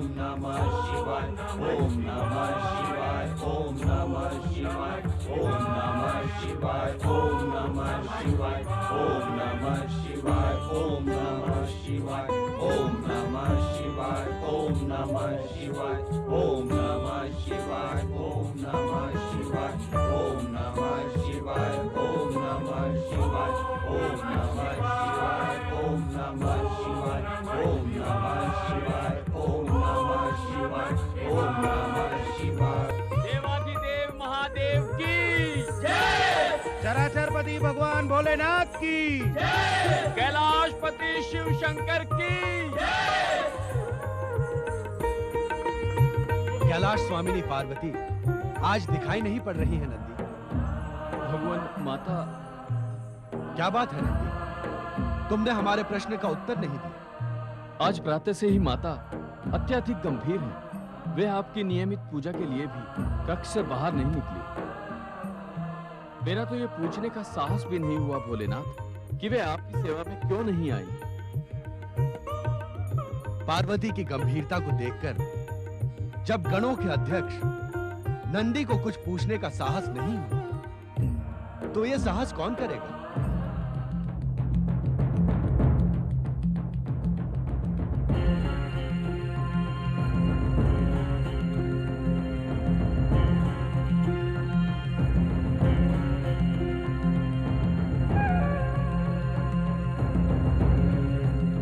ओम नमः शिवाय, ओम नमः शिवाय, ओम नमः शिवाय, ओम नमः शिवाय, ओम नमः शिवाय, ओम नमः शिवाय, ओम नमः शिवाय, ओम नमः शिवाय, ओम नमः शिवाय, ओम नमः शिवाय, ओम नमः शिवाय, ओम नमः शिवाय, ओम नमः शिवाय, ओम नमः शिवाय, ओम नमः शिवाय, ओम नमः शिवाय, ओम नमः शिवाय, ओम नमः शिवाय। देवाधिदेव महादेव की जय। चराचरपति भगवान भोलेनाथ की जय। कैलाशपति शिव शंकर की जय। कैलाश स्वामिनी पार्वती आज दिखाई नहीं पड़ रही है नंदी। भगवान माता, क्या बात है नंदी, तुमने हमारे प्रश्न का उत्तर नहीं दिया। आज प्रातः से ही माता अत्यधिक गंभीर हैं। वे आपकी नियमित पूजा के लिए भी कक्ष से बाहर नहीं निकली। मेरा तो ये पूछने का साहस भी नहीं हुआ भोलेनाथ कि वे आपकी सेवा में क्यों नहीं आई। पार्वती की गंभीरता को देखकर जब गणों के अध्यक्ष नंदी को कुछ पूछने का साहस नहीं हुआ, तो यह साहस कौन करेगा?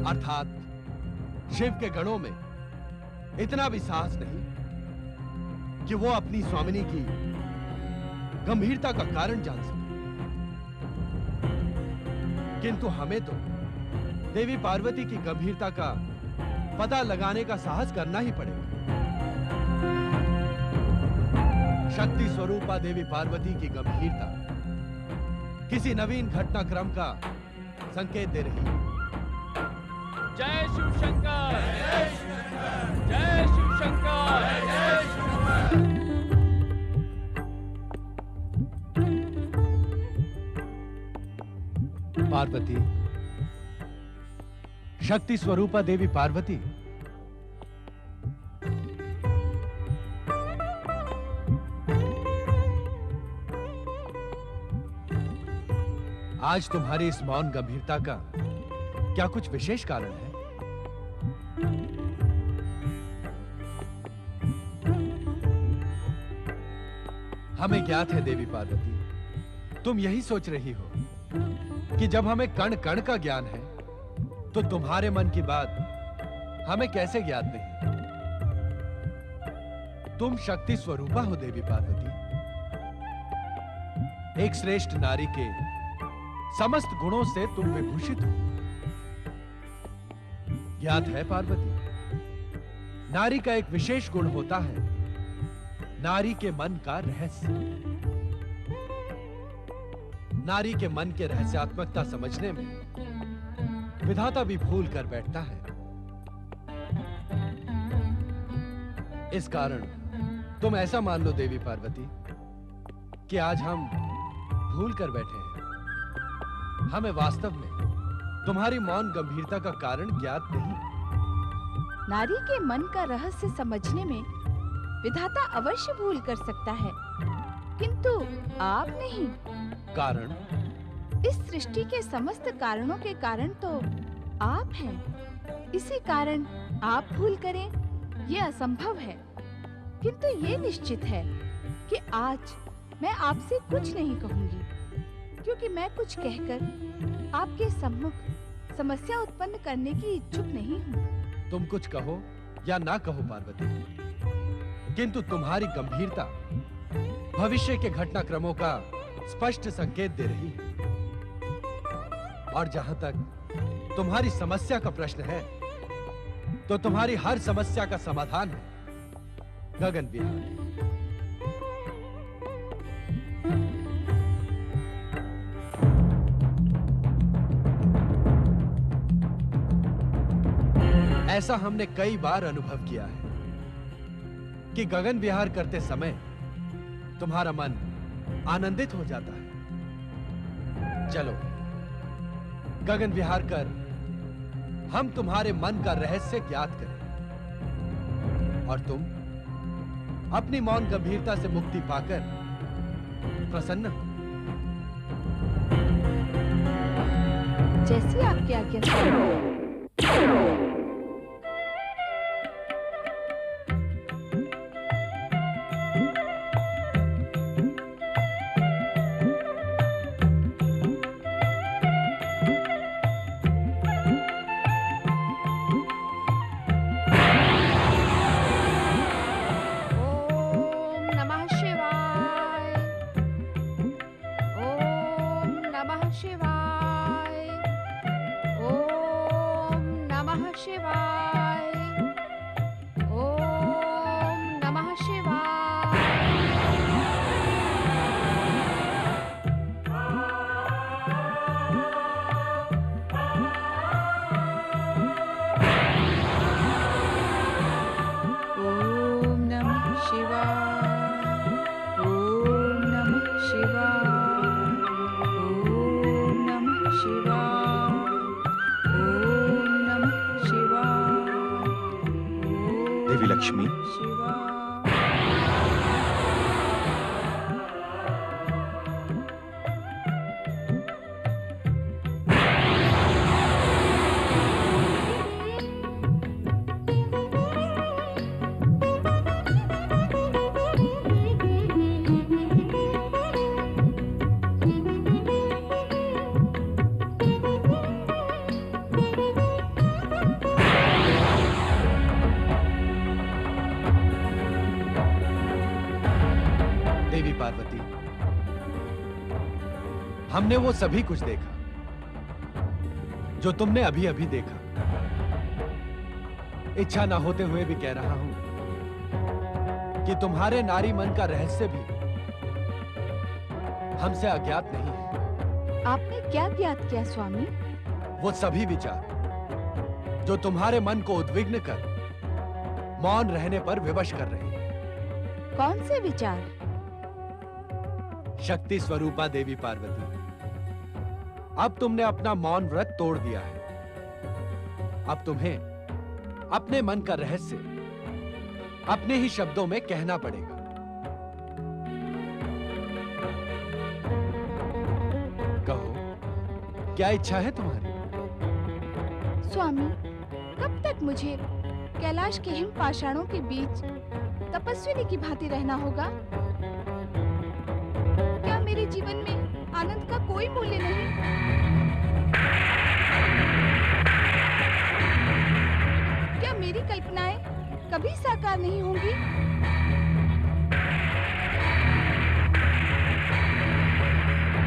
अर्थात शिव के गणों में इतना भी साहस नहीं कि वो अपनी स्वामिनी की गंभीरता का कारण जान सके। किंतु हमें तो देवी पार्वती की गंभीरता का पता लगाने का साहस करना ही पड़ेगा। शक्ति स्वरूपा देवी पार्वती की गंभीरता किसी नवीन घटनाक्रम का संकेत दे रही है। जय शिव शंकर, जय शिव शंकर, जय शिव शंकर। पार्वती, शक्ति स्वरूपा देवी पार्वती, आज तुम्हारी इस मौन गंभीरता का क्या कुछ विशेष कारण है? हमें ज्ञात है देवी पार्वती, तुम यही सोच रही हो कि जब हमें कण कण का ज्ञान है तो तुम्हारे मन की बात हमें कैसे ज्ञात नहीं? तुम शक्ति स्वरूपा हो देवी पार्वती, एक श्रेष्ठ नारी के समस्त गुणों से तुम विभूषित हो। ज्ञात है पार्वती, नारी का एक विशेष गुण होता है, नारी के मन का रहस्य। नारी के मन के रहस्यात्मकता समझने में विधाता भी भूल कर बैठता है। इस कारण तुम ऐसा मान लो देवी पार्वती कि आज हम भूल कर बैठे हैं। हमें वास्तव में तुम्हारी मौन गंभीरता का कारण ज्ञात नहीं। नारी के मन का रहस्य समझने में विधाता अवश्य भूल कर सकता है, किंतु आप नहीं। कारण? इस सृष्टि के समस्त कारणों के कारण तो आप हैं। इसी कारण आप भूल करें, यह असंभव है। किंतु ये निश्चित है कि आज मैं आपसे कुछ नहीं कहूंगी, क्योंकि मैं कुछ कहकर आपके सम्मुख समस्या उत्पन्न करने की इच्छुक नहीं हूँ। तुम कुछ कहो या ना कहो पार्वती, किंतु तुम्हारी गंभीरता भविष्य के घटनाक्रमों का स्पष्ट संकेत दे रही है। और जहां तक तुम्हारी समस्या का प्रश्न है, तो तुम्हारी हर समस्या का समाधान है गगन विहार। ऐसा हमने कई बार अनुभव किया है कि गगन विहार करते समय तुम्हारा मन आनंदित हो जाता है। चलो गगन विहार कर हम तुम्हारे मन का रहस्य ज्ञात करें। और तुम अपनी मौन गंभीरता से मुक्ति पाकर प्रसन्न हो। जैसी आपकी आज्ञा स्वामी। देवी लक्ष्मी, देवी पार्वती, हमने वो सभी कुछ देखा जो तुमने अभी अभी देखा। इच्छा ना होते हुए भी कह रहा हूं कि तुम्हारे नारी मन का रहस्य भी हमसे अज्ञात नहीं है। आपने क्या ज्ञात किया स्वामी? वो सभी विचार जो तुम्हारे मन को उद्विग्न कर मौन रहने पर विवश कर रहे हैं। कौन से विचार? शक्ति स्वरूपा देवी पार्वती, अब तुमने अपना मौन व्रत तोड़ दिया है। अब तुम्हें अपने मन का रहस्य अपने ही शब्दों में कहना पड़ेगा। कहो, क्या इच्छा है तुम्हारी? स्वामी, कब तक मुझे कैलाश के हिम पाषाणों के बीच तपस्विनी की भांति रहना होगा? क्या मेरे जीवन में आनंद का कोई मूल्य नहीं? क्या मेरी कल्पनाएं कभी साकार नहीं होंगी?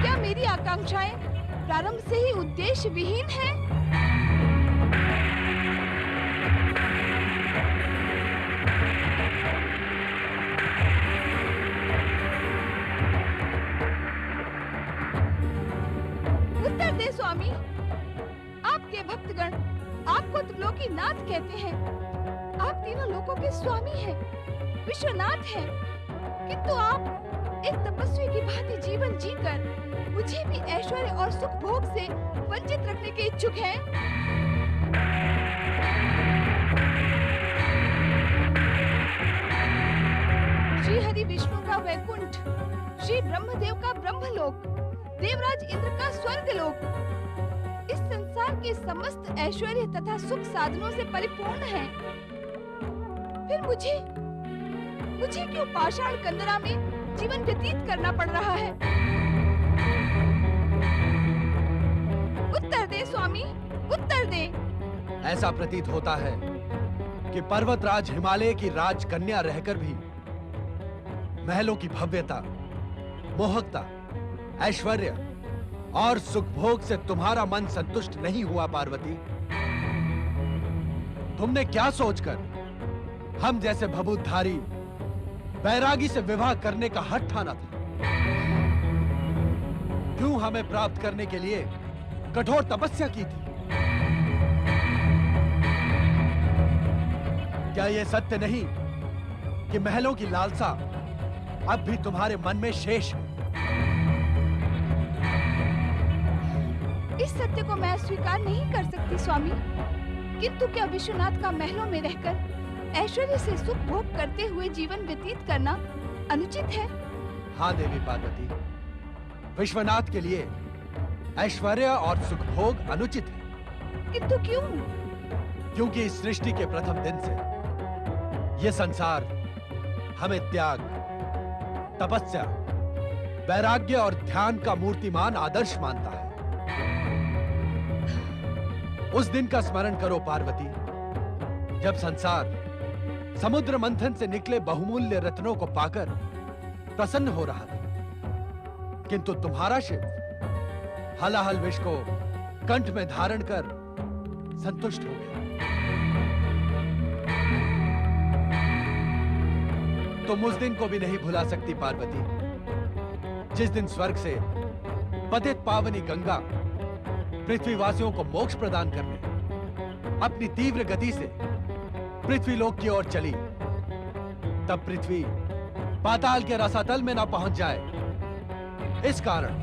क्या मेरी आकांक्षाएं प्रारंभ से ही उद्देश्य विहीन हैं? उत्तर दे स्वामी, आपके भक्तगण आपको त्रिलोकी नाथ कहते हैं। आप तीनों लोकों के स्वामी हैं, विश्वनाथ हैं, किंतु आप एक तपस्वी की भांति जीवन जीकर मुझे भी ऐश्वर्य और सुख भोग से वंचित रखने के इच्छुक हैं। श्री हरि विष्णु का वैकुंठ, श्री ब्रह्मदेव का ब्रह्मलोक, देवराज इंद्र का स्वर्गलोक, इस संसार के समस्त ऐश्वर्य तथा सुख साधनों से परिपूर्ण है। फिर मुझे क्यों पाषाण कंदरा में जीवन व्यतीत करना पड़ रहा है? उत्तर दे स्वामी, उत्तर दे। ऐसा प्रतीत होता है कि पर्वतराज हिमालय की राजकन्या रहकर भी महलों की भव्यता, मोहकता, ऐश्वर्य और सुख भोग से तुम्हारा मन संतुष्ट नहीं हुआ। पार्वती, तुमने क्या सोचकर हम जैसे भभूतधारी बैरागी से विवाह करने का हठ ठाना था? क्यों हमें प्राप्त करने के लिए कठोर तपस्या की थी? क्या यह सत्य नहीं कि महलों की लालसा अब भी तुम्हारे मन में शेष है? इस सत्य को मैं स्वीकार नहीं कर सकती स्वामी, किंतु क्या विश्वनाथ का महलों में रहकर ऐश्वर्य से सुख भोग करते हुए जीवन व्यतीत करना अनुचित है? हाँ देवी पार्वती, विश्वनाथ के लिए ऐश्वर्य और सुख भोग अनुचित है। किंतु क्यों? क्योंकि इस सृष्टि के प्रथम दिन से ये संसार हमें त्याग, तपस्या, वैराग्य और ध्यान का मूर्तिमान आदर्श मानता है। उस दिन का स्मरण करो पार्वती, जब संसार समुद्र मंथन से निकले बहुमूल्य रत्नों को पाकर प्रसन्न हो रहा था, किंतु तुम्हारा शिव हलाहल विष को कंठ में धारण कर संतुष्ट हो गया। तुम उस दिन को भी नहीं भुला सकती पार्वती, जिस दिन स्वर्ग से पतित पावनी गंगा पृथ्वीवासियों को मोक्ष प्रदान करने अपनी तीव्र गति से पृथ्वीलोक की ओर चली। तब पृथ्वी पाताल के रसातल में ना पहुंच जाए, इस कारण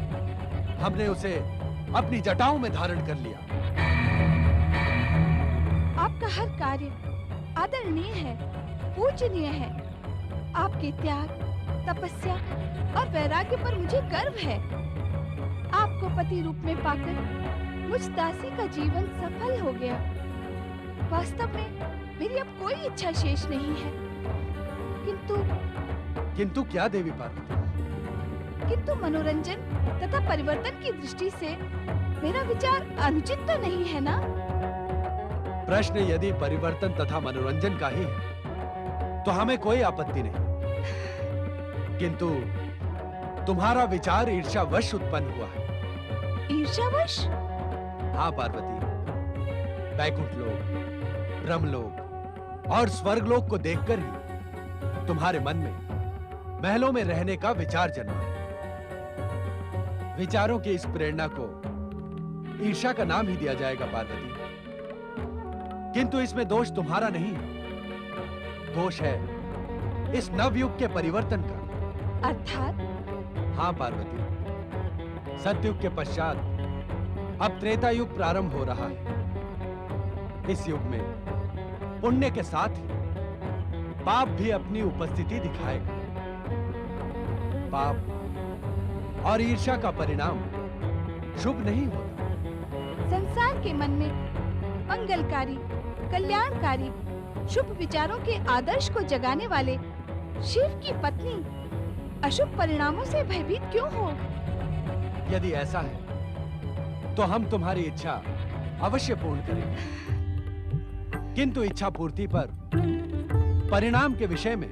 हमने उसे अपनी जटाओं में धारण कर लिया। आपका हर कार्य आदरणीय है, पूजनीय है। आपके त्याग, तपस्या और वैराग्य पर मुझे गर्व है। आपको पति रूप में पाकर मुझ दासी का जीवन सफल हो गया। वास्तव में मेरी अब कोई इच्छा शेष नहीं है। किंतु क्या देवी पार्वती? किंतु मनोरंजन तथा परिवर्तन की दृष्टि से मेरा विचार अनुचित तो नहीं है ना? प्रश्न यदि परिवर्तन तथा मनोरंजन का ही है तो हमें कोई आपत्ति नहीं, किंतु तुम्हारा विचार ईर्ष्यावश उत्पन्न हुआ है। ईर्ष्यावश? हाँ पार्वती, वैकुंठ लोक, ब्रह्मलोक और स्वर्गलोक को देखकर ही तुम्हारे मन में महलों में रहने का विचार जन्मा है। विचारों की इस प्रेरणा को ईर्ष्या का नाम ही दिया जाएगा पार्वती, किंतु इसमें दोष तुम्हारा नहीं है, दोष है इस नवयुग के परिवर्तन का। अर्थात? हाँ पार्वती, सतयुग के पश्चात अब त्रेता युग प्रारंभ हो रहा है। इस युग में पुण्य के साथ ही पाप भी अपनी उपस्थिति दिखाएगा। पाप और ईर्ष्या का परिणाम शुभ नहीं होता। संसार के मन में मंगलकारी, कल्याणकारी, शुभ विचारों के आदर्श को जगाने वाले शिव की पत्नी अशुभ परिणामों से भयभीत क्यों हो? यदि ऐसा है तो हम तुम्हारी इच्छा अवश्य पूर्ण करेंगे, किंतु इच्छा पूर्ति पर परिणाम के विषय में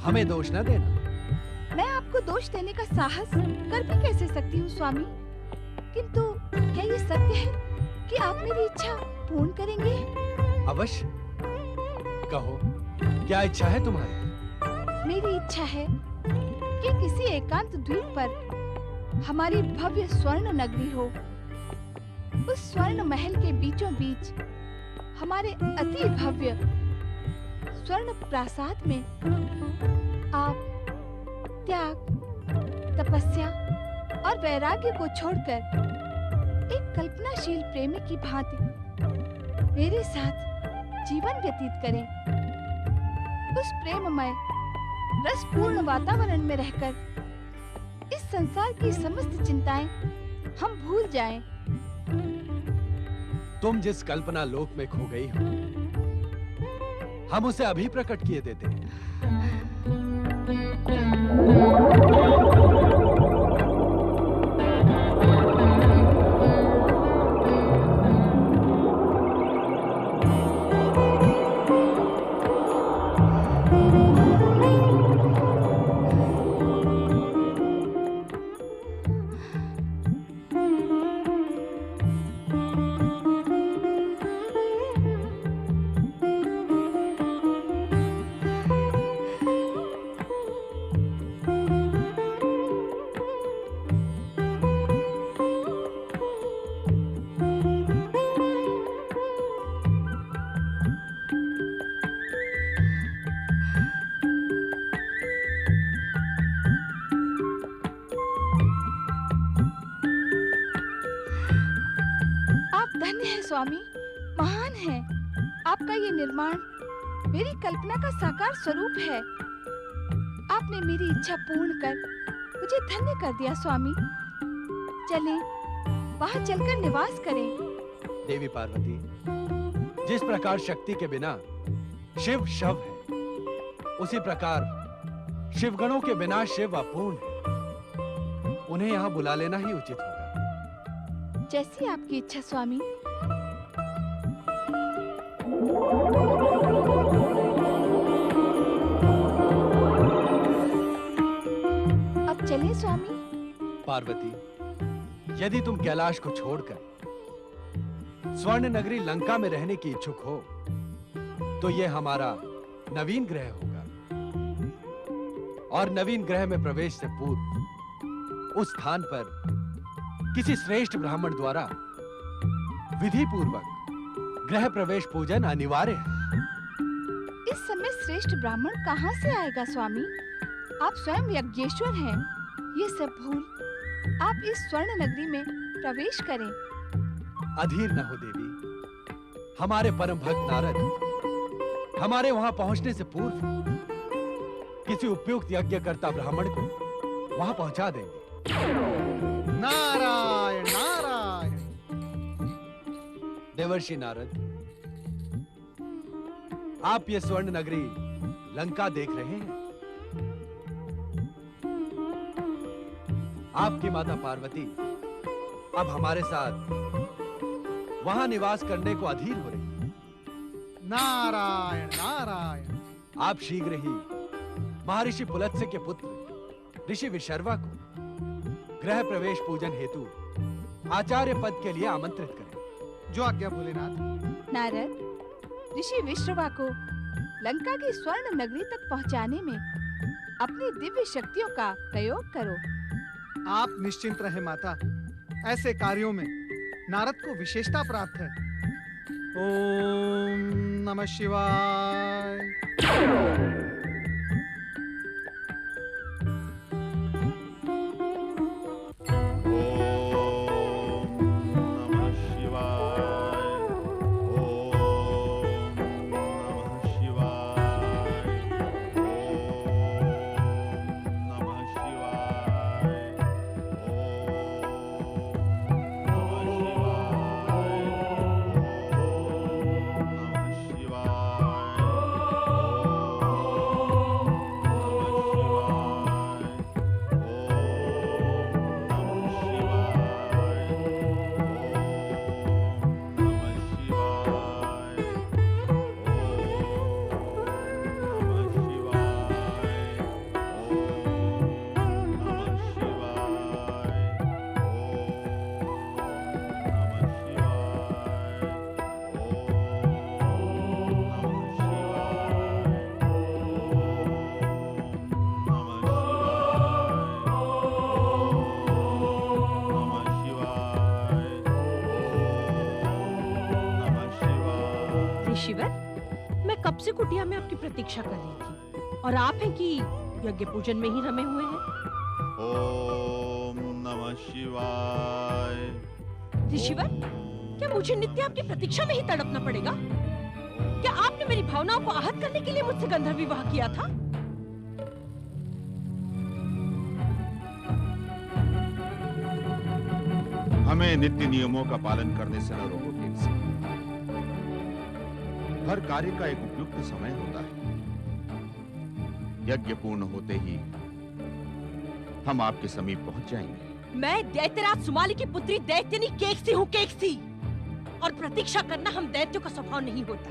हमें दोष न देना। मैं आपको दोष देने का साहस कर भी कैसे सकती हूँ स्वामी? किंतु क्या ये सत्य है कि आप मेरी इच्छा पूर्ण करेंगे? अवश्य, कहो क्या इच्छा है तुम्हारी? मेरी इच्छा है कि किसी एकांत द्वीप पर हमारी भव्य स्वर्ण नगरी हो। उस स्वर्ण महल के बीचों बीच हमारे अति भव्य स्वर्ण प्रासाद में आप त्याग, तपस्या और वैराग्य को छोड़कर एक कल्पनाशील प्रेमी की भांति मेरे साथ जीवन व्यतीत करें। उस प्रेममय रसपूर्ण वातावरण में रहकर इस संसार की समस्त चिंताएं हम भूल जाएं। तुम जिस कल्पना लोक में खो गई हो, हम उसे अभी प्रकट किए देते हैं। स्वामी, महान है आपका ये निर्माण। मेरी कल्पना का साकार स्वरूप है। आपने मेरी इच्छा पूर्ण कर मुझे धन्य कर दिया स्वामी। चलें, वहाँ चलकर निवास करें। देवी पार्वती, जिस प्रकार शक्ति के बिना शिव शव है, उसी प्रकार शिवगणों के बिना शिव अपूर्ण है। उन्हें यहाँ बुला लेना ही उचित होगा। जैसी आपकी इच्छा स्वामी। अब चलें स्वामी। पार्वती, यदि तुम कैलाश को छोड़कर स्वर्ण नगरी लंका में रहने की इच्छुक हो, तो यह हमारा नवीन ग्रह होगा। और नवीन ग्रह में प्रवेश से पूर्व उस स्थान पर किसी श्रेष्ठ ब्राह्मण द्वारा विधि पूर्वक गृह प्रवेश पूजन अनिवार्य है। इस समय श्रेष्ठ ब्राह्मण कहाँ से आएगा स्वामी? आप स्वयं यज्ञेश्वर हैं। ये सब भूल आप इस स्वर्ण नगरी में प्रवेश करें। अधीर न हो देवी। हमारे परम भक्त नारद हमारे वहां पहुंचने से पूर्व किसी उपयुक्त यज्ञकर्ता ब्राह्मण को वहां पहुंचा देंगे। नारायण नारायण। देवर्षि नारद, आप ये स्वर्ण नगरी लंका देख रहे हैं। आपकी माता पार्वती अब हमारे साथ वहां निवास करने को अधीर हो रही है। नारायण नारायण। आप शीघ्र ही महर्षि पुलत्स्य के पुत्र ऋषि विशर्वा को गृह प्रवेश पूजन हेतु आचार्य पद के लिए आमंत्रित करें। जो आज्ञा भोलेनाथ। नारद, ऋषि विश्रवा को लंका की स्वर्ण नगरी तक पहुंचाने में अपनी दिव्य शक्तियों का प्रयोग करो। आप निश्चिंत रहे माता, ऐसे कार्यों में नारद को विशेषता प्राप्त है। ओम नमः शिवाय। शिवर, मैं कब से कुटिया में आपकी प्रतीक्षा कर रही थी और आप हैं कि यज्ञ पूजन में ही रमे हुए हैं। ओम नमः शिवाय। ऋषिवर, क्या मुझे नित्य आपकी प्रतीक्षा में ही तड़पना पड़ेगा? क्या आपने मेरी भावनाओं को आहत करने के लिए मुझसे गंधर्व विवाह किया था? हमें नित्य नियमों का पालन करने से न रोको केकसी। हर कार्य का एक उपयुक्त समय होता है। यज्ञ पूर्ण होते ही हम आपके समीप पहुंच जाएंगे। मैं दैत्यराज सुमाली की पुत्री दैत्यनी केकसी हूँ, केकसी। और प्रतीक्षा करना हम दैत्यों का स्वभाव नहीं होता।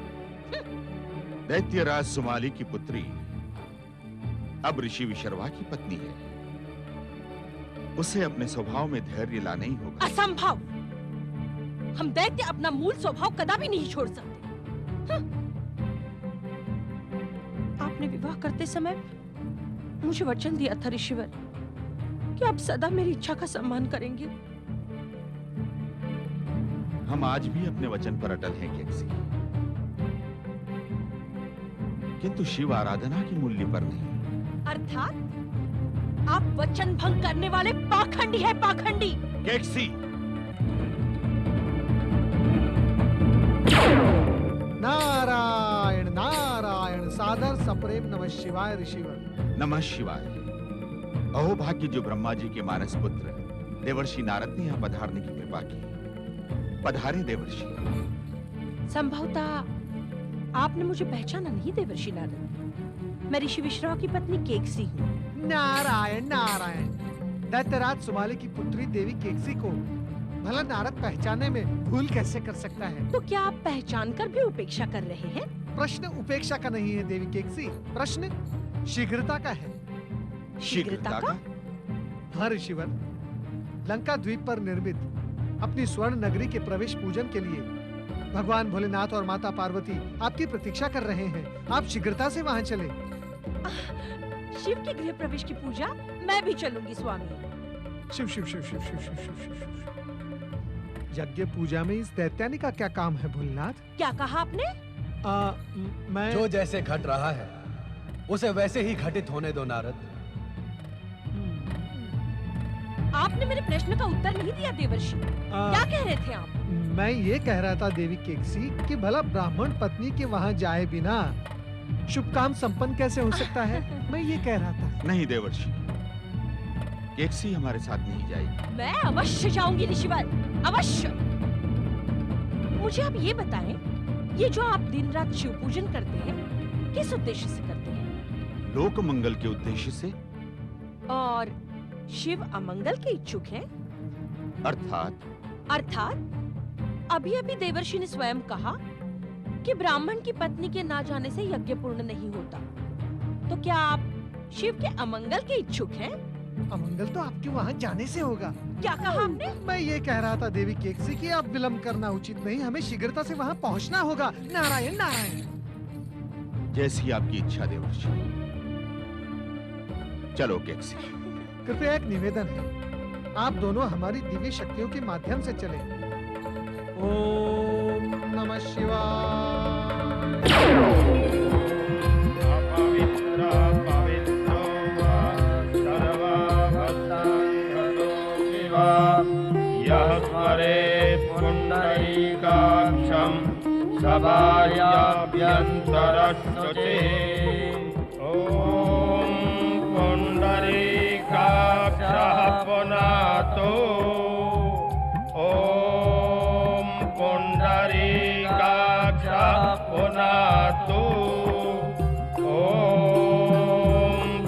दैत्यराज सुमाली की पुत्री अब ऋषि विशर्वा की पत्नी है। उसे अपने स्वभाव में धैर्य लाना ही होगा। असंभव। हम दैत्य अपना मूल स्वभाव कदापि नहीं छोड़ सकते। आपने विवाह करते समय मुझे वचन दिया था ऋषिवर कि आप सदा मेरी इच्छा का सम्मान करेंगे। हम आज भी अपने वचन पर अटल हैं केकसी, किंतु शिव आराधना की मूल्य पर नहीं। अर्थात आप वचन भंग करने वाले पाखंडी हैं, पाखंडी। केकसी, नारायण नारायण सप्रेम नमः शिवाय ऋषिवर। नमः शिवाय। अहो भाग्य जो ब्रह्मा जी के मानस पुत्र देवर्षि नारद ने यहाँ पधारने की कृपा की। पधारे देवर्षि। संभवतः आपने मुझे पहचाना नहीं देवर्षि नारद। मैं ऋषि विश्रवा की पत्नी केकसी हूँ। नारायण नारायण। दैत्यराज सुमाली की पुत्री देवी केकसी को भला नारद पहचाने में भूल कैसे कर सकता है? तो क्या आप पहचान कर भी उपेक्षा कर रहे हैं? प्रश्न उपेक्षा का नहीं है देवी केकसी, प्रश्न शीघ्रता का है। शीघ्रता का? हाँ ऋषिवर, लंका द्वीप पर निर्मित अपनी स्वर्ण नगरी के प्रवेश पूजन के लिए भगवान भोलेनाथ और माता पार्वती आपकी प्रतीक्षा कर रहे हैं। आप शीघ्रता से वहां चले। शिव के गृह प्रवेश की पूजा मैं भी चलूंगी स्वामी। शिव शिव शिव शिव शिव शिव शिव शिव शिव। यज्ञ पूजा में इस दैत्यानी का क्या काम है भोलेनाथ? क्या कहा आपने? मैं जो जैसे घट रहा है उसे वैसे ही घटित होने दो नारद। आपने मेरे प्रश्न का उत्तर नहीं दिया देवर्षि। क्या कह रहे थे आप? मैं ये कह रहा था देवी केकसी कि भला ब्राह्मण पत्नी के वहां जाए बिना शुभ काम संपन्न कैसे हो सकता है? मैं ये कह रहा था। नहीं देवर्षि, केकसी हमारे साथ नहीं जाएगी। मैं अवश्य जाऊंगी ऋषिवर, अवश्य। मुझे आप ये बताएं, ये जो आप दिन रात शिव पूजन करते हैं, किस उद्देश्य से करते हैं? लोक मंगल के उद्देश्य से। और शिव अमंगल के इच्छुक हैं? अर्थात अभी अभी देवर्षि ने स्वयं कहा कि ब्राह्मण की पत्नी के ना जाने से यज्ञ पूर्ण नहीं होता। तो क्या आप शिव के अमंगल के इच्छुक हैं? अमंगल तो आपके वहां जाने से होगा। क्या कहा आपने? मैं ये कह रहा था देवी केकसी कि आप विलंब करना उचित नहीं, हमें शीघ्रता से वहां पहुंचना होगा। नारायण नारायण। जैसी आपकी इच्छा देवर्षि। चलो केकसी। कृपया एक निवेदन है, आप दोनों हमारी दिव्य शक्तियों के माध्यम से चले। ओम नमः शिवाय। यः स्मरेत् पुण्डरीकाक्षं सभायाभ्यन्तरश्रुतिः। ॐ पुण्डरीकाक्षः पुनातो। ॐ पुण्डरीकाक्षः पुनातो। ॐ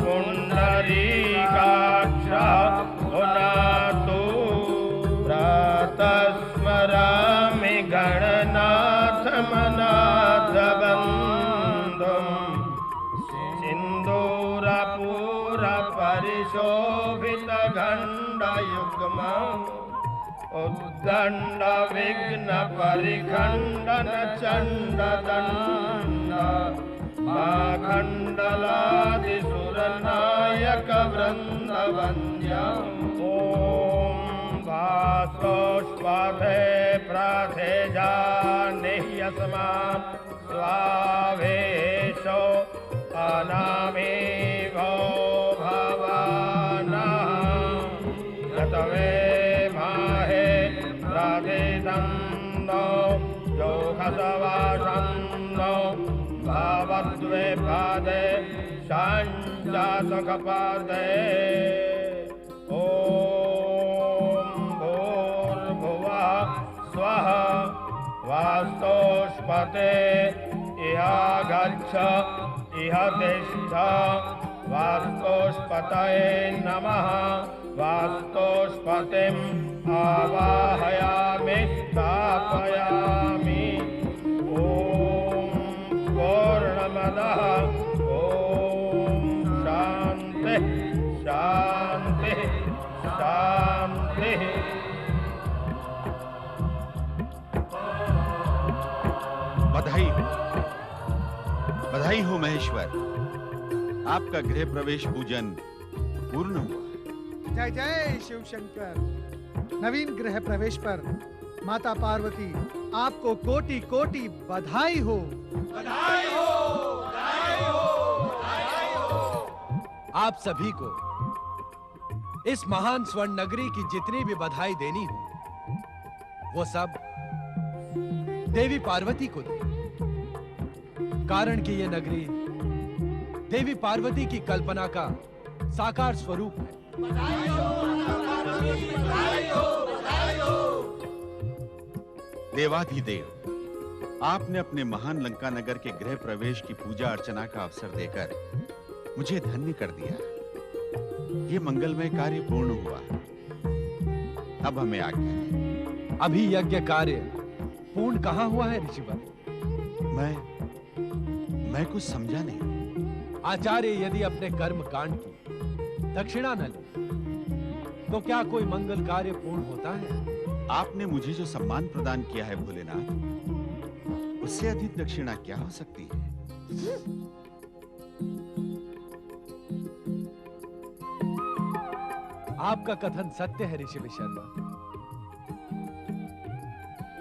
पुण्डरीकाक्षः पुनातो। प्रातस्मरामि गणनाथमनाथबन्धुं सिन्दूरपूरपरिशोभितगण्डयुग्मम् उद्दण्डविघ्नपरिखण्डनचण्डदण्ड माखण्डलादिसुरनायकवृन्दवन्द्यम्। ॐ वासोष्पथे प्राथेजानिह्यस्मान् स्वावेशो अनामेवो भवानः यतवे माहे प्राथिदन्नो योगसवासन्नो भावद्वे पादे शाञ्जातकपादे। ॐ भूर्भुवः स्वः वास्तोष्पते इह गच्छ इह तिष्ठ। वास्तोष्पतये नमः। वास्तोष्पतिम् आवाहयामि स्थापयामि। ॐ पूर्णमदः। ॐ शान्तिः शान्तिः शान्तिः। बधाई हो महेश्वर, आपका गृह प्रवेश पूजन पूर्ण हुआ। जय जय शिव शंकर। नवीन गृह प्रवेश पर माता पार्वती आपको कोटि कोटि बधाई हो। बधाई हो, बधाई हो, बधाई हो। आप सभी को इस महान स्वर्ण नगरी की जितनी भी बधाई देनी हो वो सब देवी पार्वती को दे, कारण कि ये नगरी देवी पार्वती की कल्पना का साकार स्वरूप है। देवाधिदेव, आपने अपने महान लंका नगर के गृह प्रवेश की पूजा अर्चना का अवसर देकर मुझे धन्य कर दिया। ये मंगलमय कार्य पूर्ण हुआ। अब हमें आज्ञा है। अभी यज्ञ कार्य पूर्ण कहाँ हुआ है ऋषिवर? मैं कुछ समझा नहीं। आचार्य यदि अपने कर्म कांड की दक्षिणा न ले तो क्या कोई मंगल कार्य पूर्ण होता है? आपने मुझे जो सम्मान प्रदान किया है भोलेनाथ, उससे अधिक दक्षिणा क्या हो सकती है? आपका कथन सत्य है ऋषि शर्मा,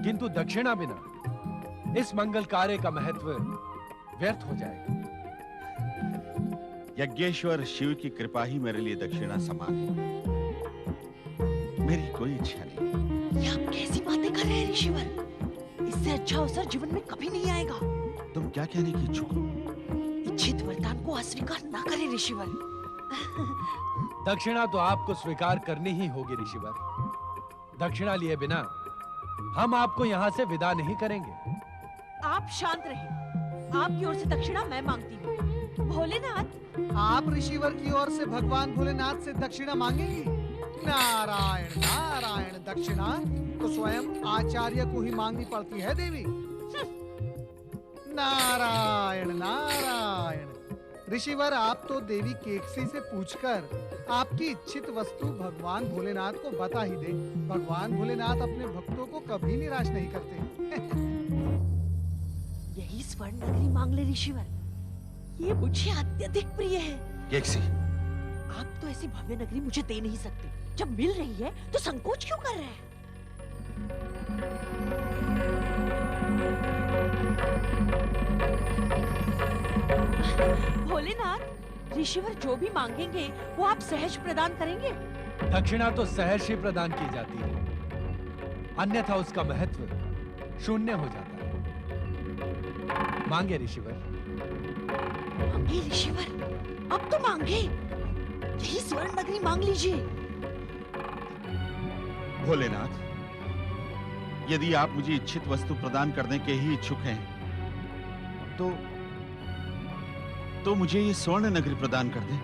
किंतु दक्षिणा बिना इस मंगल कार्य का महत्व व्यर्थ हो जाएगा। यज्ञेश्वर शिव की कृपा ही मेरे लिए दक्षिणा समान है। मेरी कोई इच्छा नहीं। ये आप कैसी बातें कर रहे हैं ऋषिवर? इससे अच्छा अवसर जीवन में कभी नहीं आएगा। तुम क्या कहने की इच्छुक हो? इच्छित वरदान को अस्वीकार ना करें ऋषिवर। दक्षिणा तो आपको स्वीकार करनी ही होगी ऋषिवर। दक्षिणा लिए बिना हम आपको यहाँ से विदा नहीं करेंगे। आप शांत रहिए। आपकी ओर से दक्षिणा मैं मांगती हूँ। भोलेनाथ, आप ऋषिवर की ओर से भगवान भोलेनाथ से दक्षिणा मांगेंगी? नारायण नारायण, दक्षिणा तो स्वयं आचार्य को ही मांगनी पड़ती है देवी। नारायण नारायण, ऋषिवर आप तो देवी केकसी से पूछकर आपकी इच्छित वस्तु भगवान भोलेनाथ को बता ही दे। भगवान भोलेनाथ अपने भक्तों को कभी निराश नहीं करते। यही स्वर्ण नगरी मांग ले ऋषिवर। ये मुझे अत्यधिक प्रिय है। केकसी, आप तो ऐसी भव्य नगरी मुझे दे नहीं सकते। जब मिल रही है तो संकोच क्यों कर रहे हैं? भोलेनाथ, ऋषिवर जो भी मांगेंगे वो आप सहज प्रदान करेंगे? दक्षिणा तो सहर्ष ही प्रदान की जाती है, अन्यथा उसका महत्व शून्य हो जाता है। मांगे ऋषिवर। मांगे ऋषिवर, अब तो मांगे। यही स्वर्ण नगरी मांग लीजिए। भोलेनाथ, यदि आप मुझे इच्छित वस्तु प्रदान करने के ही इच्छुक हैं, तो मुझे ये स्वर्ण नगरी प्रदान कर दें।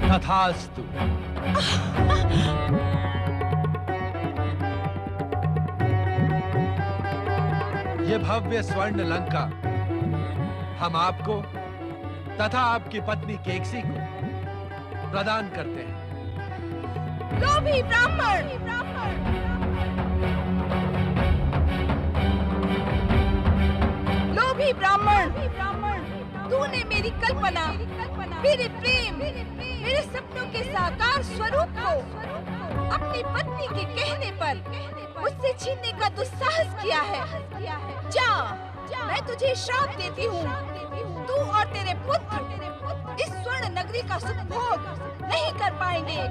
तथास्तु। ये भव्य स्वर्ण लंका हम आपको तथा आपकी पत्नी केकसी को प्रदान करते हैं। लोभी ब्राह्मण, लोभी ब्राह्मण, तूने मेरी कल्पना, मेरे प्रेम, मेरे सपनों के साकार स्वरूप को अपनी पत्नी के कहने पर मुझसे छीनने का दुस्साहस किया है। जा, मैं तुझे श्राप देती हूँ। तू और तेरे पुत्र इस स्वर्ण नगरी का सुख भोग नहीं कर पाएंगे।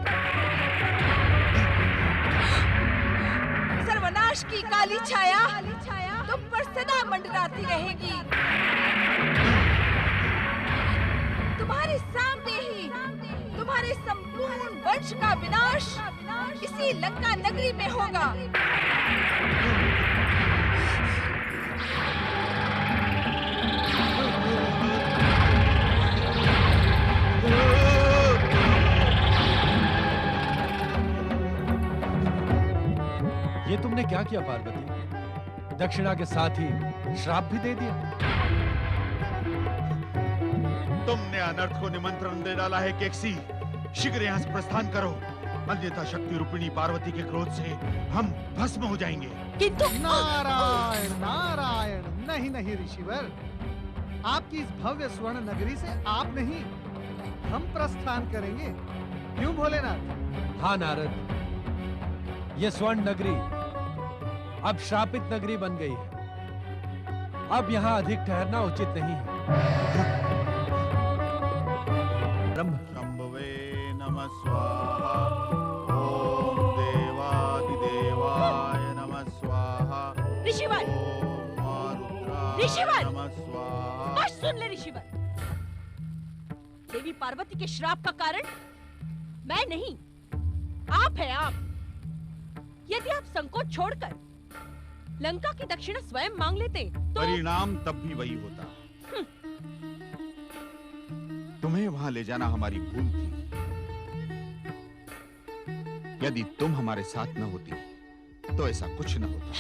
सर्वनाश की काली छाया तुम पर सदा मंडराती रहेगी। तुम्हारे सामने ही तुम्हारे संपूर्ण वंश का विनाश इसी लंका नगरी में होगा। ये तुमने क्या किया पार्वती? दक्षिणा के साथ ही श्राप भी दे दिया। तुमने अनर्थ को निमंत्रण दे डाला है केकसी। शीघ्र यहाँ से प्रस्थान करो, अन्यथा शक्ति रूपिणी पार्वती के क्रोध से हम भस्म हो जाएंगे। किंतु नारायण नारायण, नहीं नहीं ऋषिवर, आपकी इस भव्य स्वर्ण नगरी से आप नहीं, हम प्रस्थान करेंगे। क्यों भोलेनाथ? हाँ नारद, ये स्वर्ण नगरी अब श्रापित नगरी बन गई है। अब यहाँ अधिक ठहरना उचित नहीं है। आरंभ किया। शंभवे नमः स्वाहा। ओम देवादिदेवाय नमः स्वाहा। ऋषिवर, ओम मारुद्राय ऋषिवर! नमः स्वाहा। बस सुन ले ऋषिवर। देवी पार्वती के श्राप का कारण मैं नहीं, आप है आप। यदि आप संकोच छोड़कर लंका की दक्षिणा स्वयं मांग लेते तो परिणाम तब भी वही होता। तुम्हें वहां ले जाना हमारी भूल थी। यदि तुम हमारे साथ न होती तो ऐसा कुछ न होता।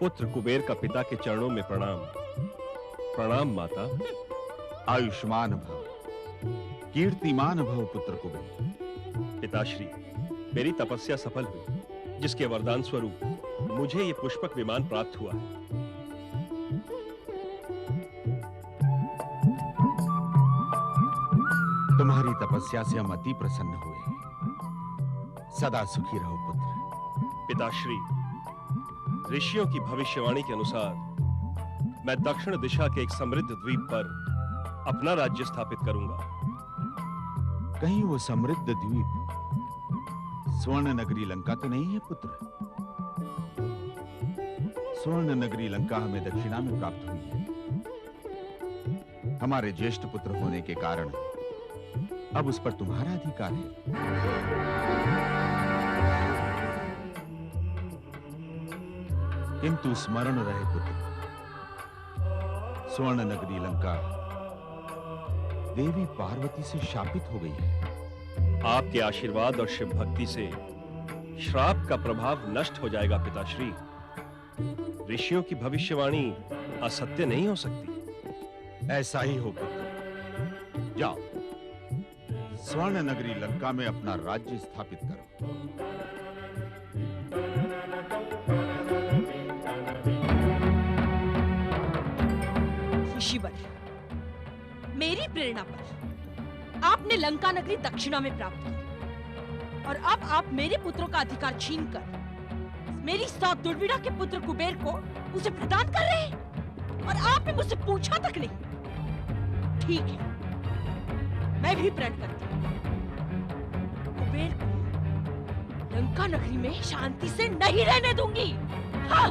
पुत्र कुबेर का पिता के चरणों में प्रणाम। प्रणाम माता। आयुष्मान भव, कीर्तिमान भव पुत्र कुबेर। पिताश्री, मेरी तपस्या सफल हुई, जिसके वरदान स्वरूप मुझे ये पुष्पक विमान प्राप्त हुआ है। तुम्हारी तपस्या से हम अति प्रसन्न हुए। सदा सुखी रहो पुत्र। पिताश्री, ऋषियों की भविष्यवाणी के अनुसार मैं दक्षिण दिशा के एक समृद्ध द्वीप पर अपना राज्य स्थापित करूंगा। कहीं वो समृद्ध द्वीप स्वर्ण नगरी लंका तो नहीं है पुत्र? स्वर्ण नगरी लंका हमें दक्षिणा में प्राप्त हुई है। हमारे ज्येष्ठ पुत्र होने के कारण अब उस पर तुम्हारा अधिकार है। किंतु स्मरण रहे पुत्र, स्वर्ण नगरी लंका देवी पार्वती से शापित हो गई है। आपके आशीर्वाद और शिव भक्ति से श्राप का प्रभाव नष्ट हो जाएगा पिताश्री। ऋषियों की भविष्यवाणी असत्य नहीं हो सकती। ऐसा ही हो पुत्र। जाओ, स्वर्ण नगरी लंका में अपना राज्य स्थापित करो। ऋषिवर, मेरी प्रेरणा पर आपने लंका नगरी दक्षिणा में प्राप्त की और अब आप मेरे पुत्रों का अधिकार छीनकर मेरी सात दुर्विड़ा के पुत्र कुबेर को उसे प्रदान कर रहे हैं और आपने मुझसे पूछा तक नहीं। ठीक है, मैं भी प्रण करती हूँ। कुबेर को लंका नगरी में शांति से नहीं रहने दूंगी। हाँ।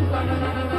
tum